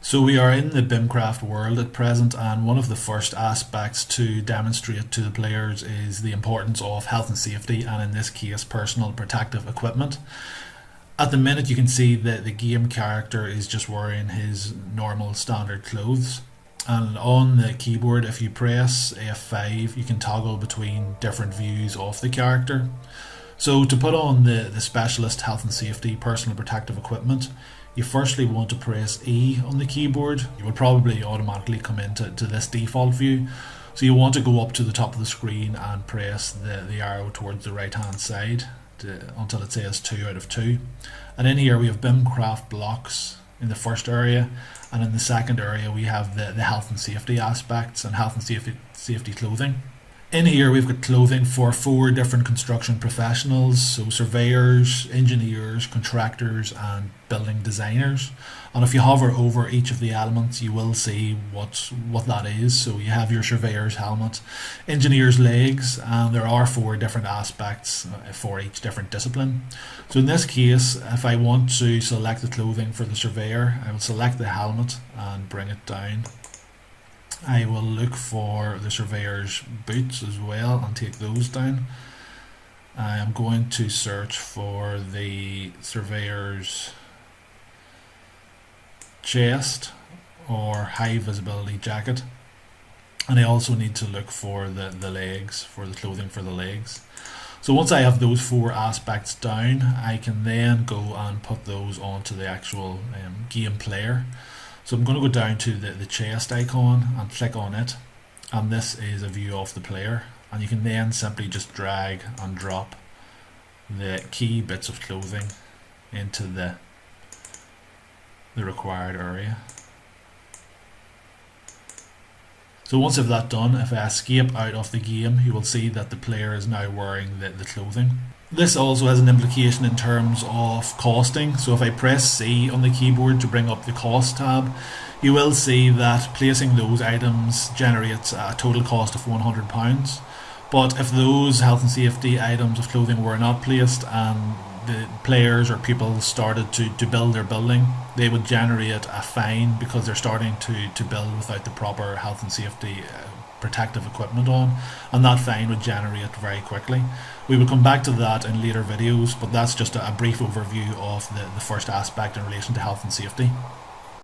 So we are in the BIMcraft world at present, and one of the first aspects to demonstrate to the players is the importance of health and safety, and in this case personal protective equipment. At the minute you can see that the game character is just wearing his normal standard clothes, and on the keyboard if you press F5 you can toggle between different views of the character. So to put on the specialist health and safety personal protective equipment, you firstly want to press E on the keyboard. You will probably automatically come into this default view. So you want to go up to the top of the screen and press the arrow towards the right hand side until it says 2 out of 2. And in here we have BIMcraft blocks in the first area, and in the second area we have the health and safety aspects and health and safety clothing. In here we've got clothing for 4 different construction professionals, so surveyors, engineers, contractors and building designers. And if you hover over each of the elements you will see what that is. So you have your surveyor's helmet, engineer's legs, and there are 4 different aspects for each different discipline. So in this case, if I want to select the clothing for the surveyor, I will select the helmet and bring it down. I will look for the surveyor's boots as well and take those down. I am going to search for the surveyor's chest or high visibility jacket, and I also need to look for the legs, for the clothing for the legs. So once I have those 4 aspects down, I can then go and put those onto the actual game player. So I'm going to go down to the chest icon and click on it, and this is a view of the player, and you can then simply just drag and drop the key bits of clothing into the required area. So once I've that done, if I escape out of the game, you will see that the player is now wearing the clothing. This also has an implication in terms of costing. So if I press C on the keyboard to bring up the cost tab, you will see that placing those items generates a total cost of £100. But if those health and safety items of clothing were not placed and the players or people started to build their building, they would generate a fine because they're starting to build without the proper health and safety protective equipment on, and that fine would generate very quickly. We will come back to that in later videos, but that's just a brief overview of the first aspect in relation to health and safety.